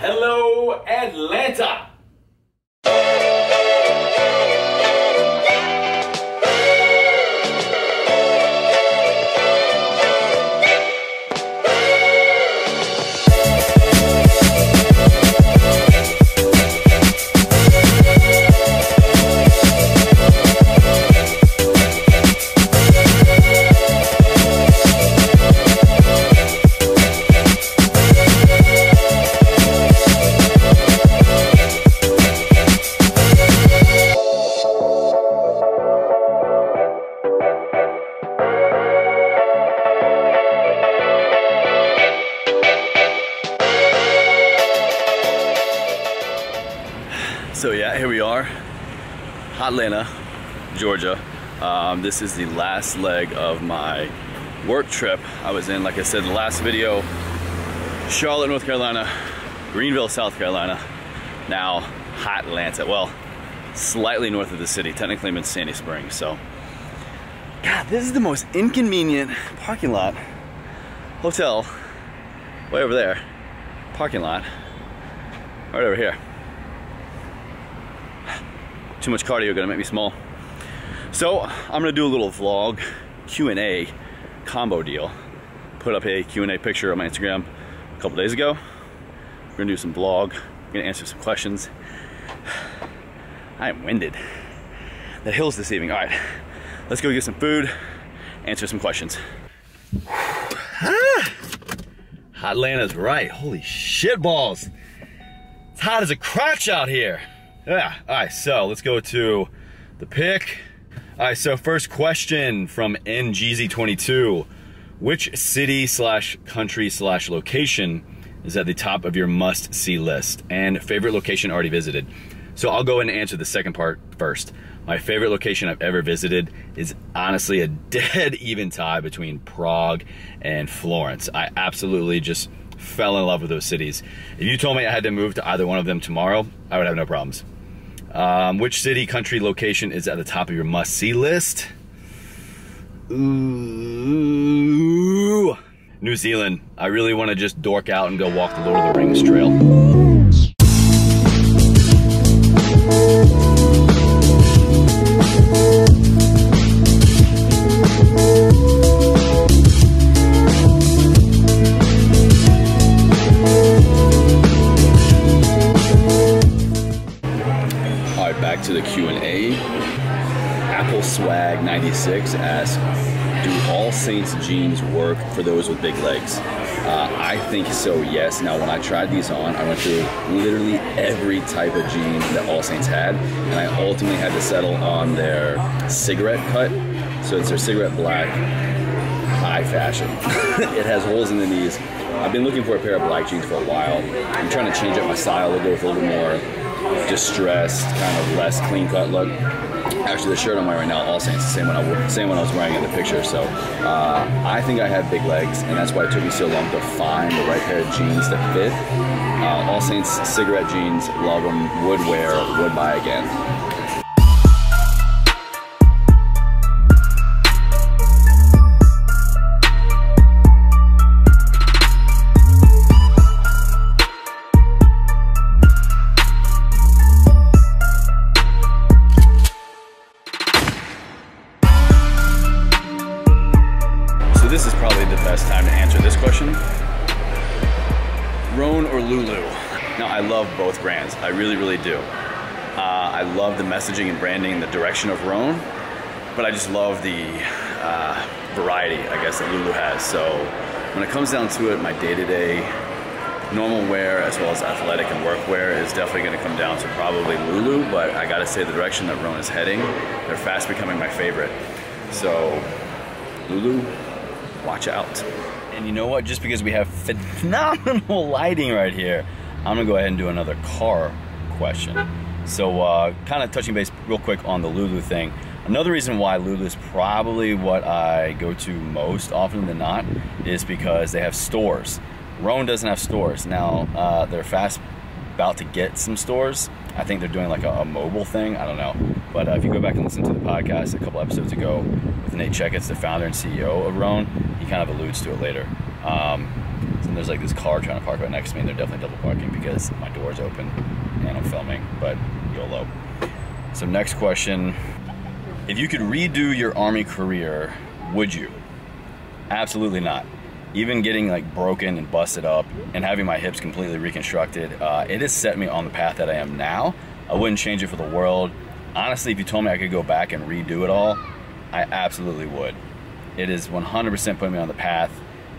Hello, Atlanta! So yeah, here we are, Atlanta, Georgia. This is the last leg of my work trip. I was in, like I said in the last video, Charlotte, North Carolina, Greenville, South Carolina, now Atlanta. Well, slightly north of the city. Technically I'm in Sandy Springs, so. God, this is the most inconvenient parking lot. Hotel, way over there. Parking lot, right over here. Too much cardio, gonna make me small. So I'm gonna do a little vlog Q&A combo deal. Put up a Q&A picture on my Instagram a couple days ago. We're gonna do some vlog. I'm gonna answer some questions. I am winded. The hills this evening. All right, let's go get some food, answer some questions. Atlanta's right. Holy shit balls. It's hot as a crotch out here. Yeah, all right, so let's go to the pick. All right, so first question from NGZ22. Which city slash country slash location is at the top of your must-see list? And favorite location already visited. So I'll go ahead and answer the second part first. My favorite location I've ever visited is honestly a dead even tie between Prague and Florence. I absolutely just fell in love with those cities. If you told me I had to move to either one of them tomorrow, I would have no problems. Which city, country, location is at the top of your must-see list? Ooh, New Zealand. I really want to just dork out and go walk the Lord of the Rings trail. To the Q&A. Apple Swag 96 asks, do All Saints jeans work for those with big legs? I think so, yes. Now when I tried these on, I went through literally every type of jean that All Saints had, and I ultimately had to settle on their cigarette cut. So it's their cigarette black, high fashion. It has holes in the knees. I've been looking for a pair of black jeans for a while. I'm trying to change up my style, go with a little bit more distressed, kind of less clean cut look. Actually, the shirt I'm wearing right now, All Saints, the same one I was wearing in the picture. So I think I have big legs, and that's why it took me so long to find the right pair of jeans that fit. All Saints cigarette jeans, love them, would wear, would buy again. This is probably the best time to answer this question. Rhone or Lulu? Now, I love both brands. I really, really do. I love the messaging and branding, the direction of Rhone, but I just love the variety, I guess, that Lulu has. So when it comes down to it, my day-to-day normal wear as well as athletic and work wear is definitely going to come down to probably Lulu, but I gotta say the direction that Rhone is heading, they're fast becoming my favorite. So Lulu, watch out. And you know what? Just because we have phenomenal lighting right here, I'm gonna go ahead and do another car question. So kind of touching base real quick on the Lulu thing. Another reason why Lulu is probably what I go to most often than not is because they have stores. Rhone doesn't have stores. Now, they're fast about to get some stores. I think they're doing like a mobile thing. I don't know. But if you go back and listen to the podcast a couple episodes ago with Nate Checketts, the founder and CEO of Rhone, he kind of alludes to it later. And there's like this car trying to park right next to me, and they're definitely double parking because my door's open and I'm filming, but YOLO. So next question. If you could redo your Army career, would you? Absolutely not. Even getting like broken and busted up and having my hips completely reconstructed, it has set me on the path that I am now. I wouldn't change it for the world. Honestly, if you told me I could go back and redo it all, I absolutely would. It is 100% put me on the path,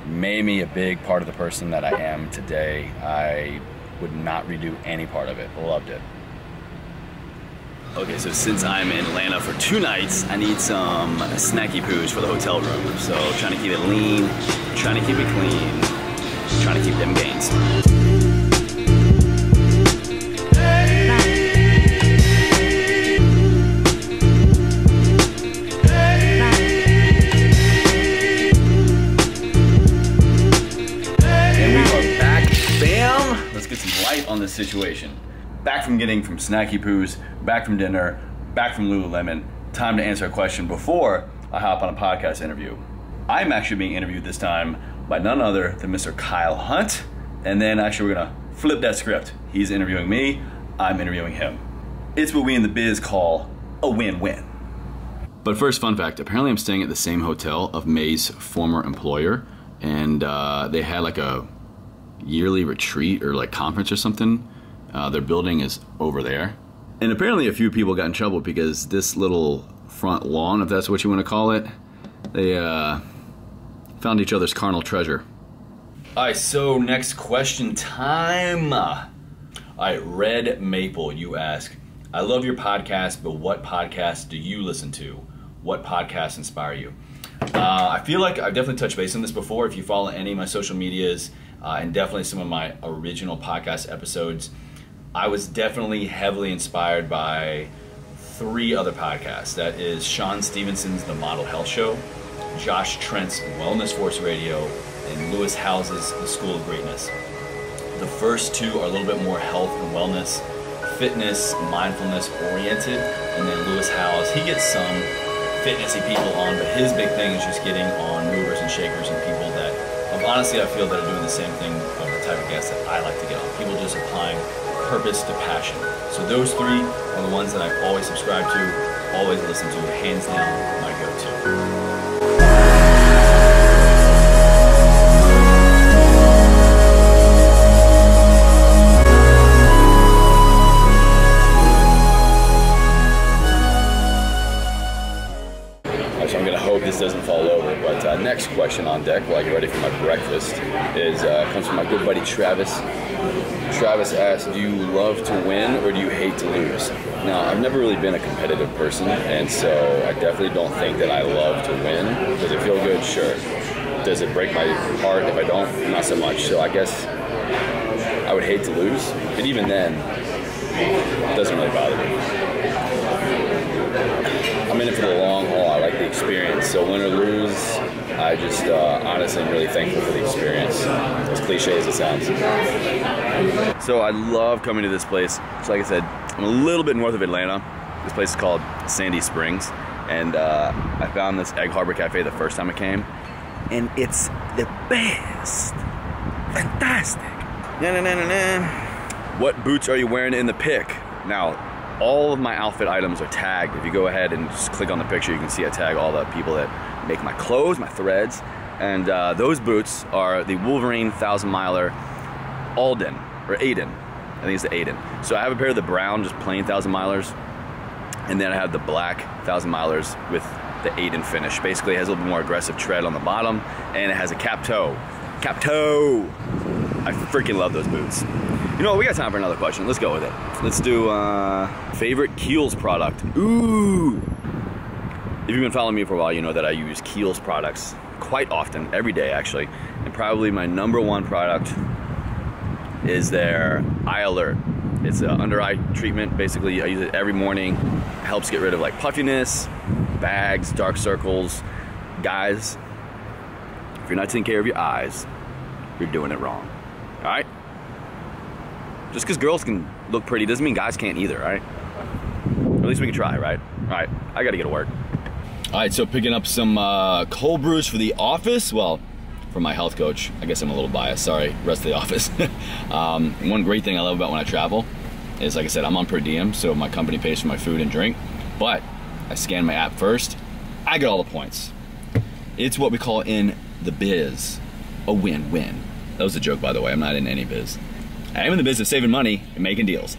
made me a big part of the person that I am today. I would not redo any part of it. Loved it. Okay, so since I'm in Atlanta for 2 nights, I need some snacky poos for the hotel room. So trying to keep it lean, trying to keep it clean, trying to keep them gains. And we are back. Bam! Let's get some light on this situation. Back from snacky poos, back from dinner, back from Lululemon. Time to answer a question before I hop on a podcast interview. I'm actually being interviewed this time by none other than Mr. Kyle Hunt. And then actually we're gonna flip that script. He's interviewing me, I'm interviewing him. It's what we in the biz call a win-win. But first, fun fact, apparently I'm staying at the same hotel of May's former employer, and they had like a yearly retreat or like conference or something. Their building is over there. And apparently a few people got in trouble because this little front lawn, if that's what you want to call it, they found each other's carnal treasure. All right, so next question time. All right, Red Maple, you ask, I love your podcast, but what podcasts do you listen to? What podcasts inspire you? I feel like I've definitely touched base on this before. If you follow any of my social medias and definitely some of my original podcast episodes, I was definitely heavily inspired by 3 other podcasts. That is Sean Stevenson's The Model Health Show, Josh Trent's Wellness Force Radio, and Lewis Howes's The School of Greatness. The first 2 are a little bit more health and wellness, fitness, mindfulness oriented, and then Lewis Howes, he gets some fitnessy people on, but his big thing is just getting on movers and shakers and people that, honestly, I feel that are doing the same thing of the type of guests that I like to get on. People just applying purpose to passion. So those 3 are the ones that I've always subscribed to, always listened to, hands down my go-to. So I'm gonna hope this doesn't fall over, but next question on deck while I get ready for my breakfast is comes from my good buddy Travis. Travis asked, do you love to win or do you hate to lose? Now, I've never really been a competitive person, and so I definitely don't think that I love to win. Does it feel good? Sure. Does it break my heart if I don't? Not so much. So I guess I would hate to lose, but even then, it doesn't really bother me. I'm in it for the long haul. I like the experience. So win or lose, I just honestly am really thankful for the experience, as cliche as it sounds. So I love coming to this place. So like I said, I'm a little bit north of Atlanta. This place is called Sandy Springs. And I found this Egg Harbor Cafe the first time I came. And it's the best. Fantastic. What boots are you wearing in the pic? Now, all of my outfit items are tagged. If you go ahead and just click on the picture, you can see I tag all the people that make my clothes, my threads. And those boots are the Wolverine 1,000 Miler Alden, or Aiden. I think it's the Aiden. So I have a pair of the brown, just plain 1,000 Milers. And then I have the black 1,000 Milers with the Aiden finish. Basically it has a little bit more aggressive tread on the bottom, and it has a cap toe. Cap toe! I freaking love those boots. You know what, we got time for another question. Let's go with it. Let's do favorite Kiehl's product. Ooh! If you've been following me for a while, you know that I use Kiehl's products quite often, every day actually. And probably my #1 product is their Eye Alert. It's an under eye treatment. Basically, I use it every morning. It helps get rid of like puffiness, bags, dark circles. Guys, if you're not taking care of your eyes, you're doing it wrong. All right? Just because girls can look pretty doesn't mean guys can't either, all right? Or at least we can try, right? All right, I gotta get to work. All right, so picking up some cold brews for the office. Well, from my health coach. I guess I'm a little biased, sorry, rest of the office. One great thing I love about when I travel is, like I said, I'm on per diem, so my company pays for my food and drink, but I scan my app first, I get all the points. It's what we call in the biz a win-win. That was a joke, by the way. I'm not in any biz. I am in the biz of saving money and making deals.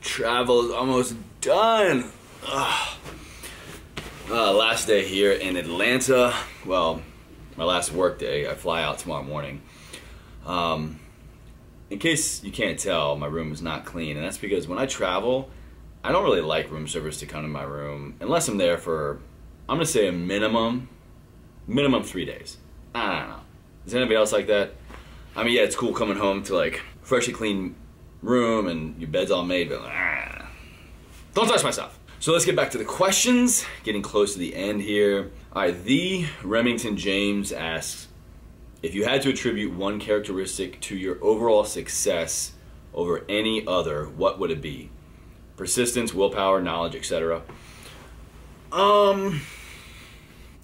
Travel is almost done. Last day here in Atlanta. Well, my last work day. I fly out tomorrow morning. In case you can't tell, my room is not clean, and that's because when I travel, I don't really like room service to come to my room unless I'm there for, I'm gonna say a minimum 3 days. I don't know. Is anybody else like that? I mean, yeah, it's cool coming home to like freshly clean room and your bed's all made, but don't touch my stuff. So let's get back to the questions. Getting close to the end here. All right, the Remington James asks, if you had to attribute one characteristic to your overall success over any other, what would it be? Persistence, willpower, knowledge, etc.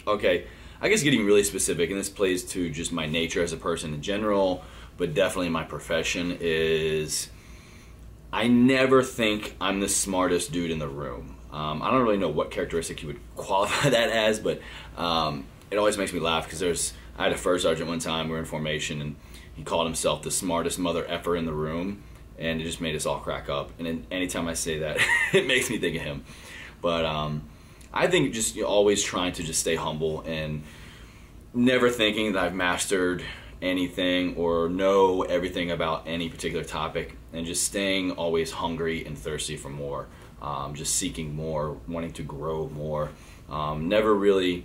Okay, I guess getting really specific, and this plays to just my nature as a person in general, but definitely my profession, is I never think I'm the smartest dude in the room. I don't really know what characteristic you would qualify that as, but it always makes me laugh because I had a first sergeant one time, we were in formation, and he called himself the smartest mother effer in the room, and it just made us all crack up. And then anytime I say that, it makes me think of him. But I think just always trying to just stay humble and never thinking that I've mastered anything or know everything about any particular topic, and just staying always hungry and thirsty for more, just seeking more, wanting to grow more, never really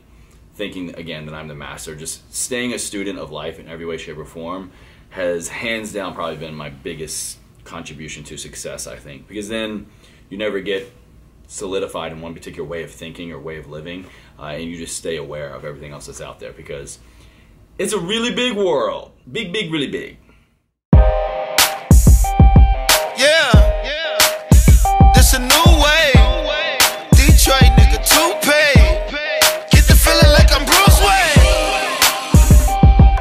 thinking again that I'm the master. Just staying a student of life in every way, shape, or form has hands down probably been my biggest contribution to success, I think, because then you never get solidified in one particular way of thinking or way of living, and you just stay aware of everything else that's out there, because it's a really big world. Big, really big. Yeah, this a new way. Detroit nigga toupee. Get the feeling like I'm Bruce Wayne.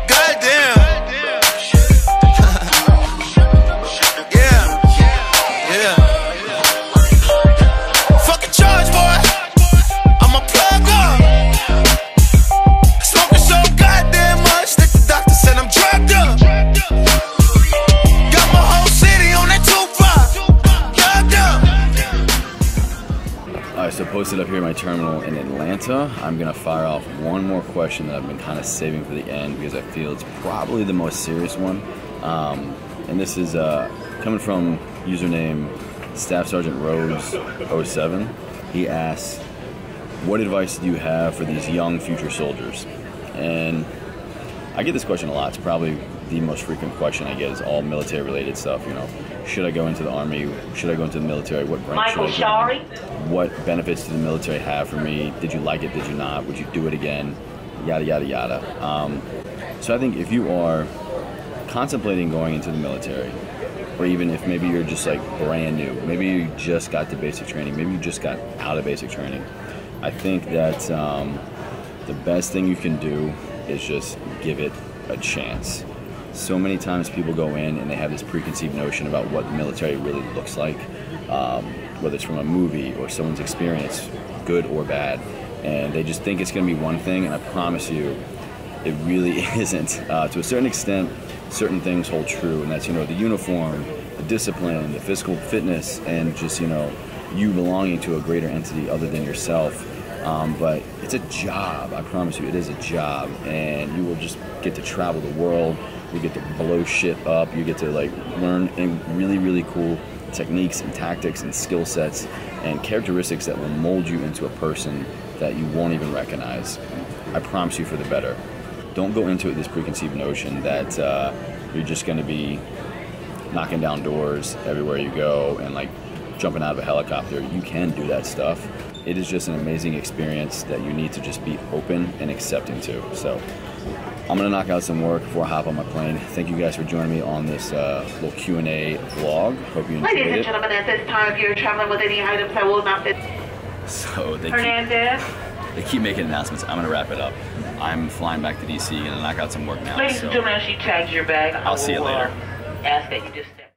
Goddamn. Yeah. Fucking charge, boy. I'ma plug up. Smoking so goddamn much that the doctor said I'm drugged up. Got my whole city on that Tupac. Drugged up. Alright, so posted up here in my terminal in Atlanta. I'm gonna fire off one more question that I've been kind of saving for the end because I feel it's probably the most serious one. And this is coming from username Staff Sergeant Rose 07. He asks, what advice do you have for these young future soldiers? And I get this question a lot. It's probably the most frequent question I get, is all military related stuff. You know, should I go into the Army? Should I go into the military? What branch should I go? What benefits did the military have for me? Did you like it? Did you not? Would you do it again? Yada, yada, yada. So I think if you are contemplating going into the military, or even if maybe you're just like brand new, maybe you just got to basic training, maybe you just got out of basic training, I think that the best thing you can do is just give it a chance. So many times people go in and they have this preconceived notion about what the military really looks like, whether it's from a movie or someone's experience, good or bad, and they just think it's going to be one thing, and I promise you it really isn't. To a certain extent, certain things hold true, and that's, you know, the uniform, the discipline, the physical fitness, and just, you know, you belonging to a greater entity other than yourself. But it's a job. I promise you, it is a job, and you will just get to travel the world. You get to blow shit up. You get to like learn really, really cool techniques and tactics and skill sets and characteristics that will mold you into a person that you won't even recognize. I promise you, for the better. Don't go into it with this preconceived notion that you're just going to be knocking down doors everywhere you go and like jumping out of a helicopter. You can do that stuff. It is just an amazing experience that you need to just be open and accepting to. So I'm going to knock out some work before I hop on my plane. Thank you guys for joining me on this little Q&A vlog. Hope you enjoyed it. Ladies and gentlemen, at this time, if you're traveling with any items that will not fit. So they Hernandez. they keep making announcements. I'm gonna wrap it up. I'm flying back to DC, gonna knock out some work now. Ladies and gentlemen, as she tags your bag, I'll see you later. Ask that you just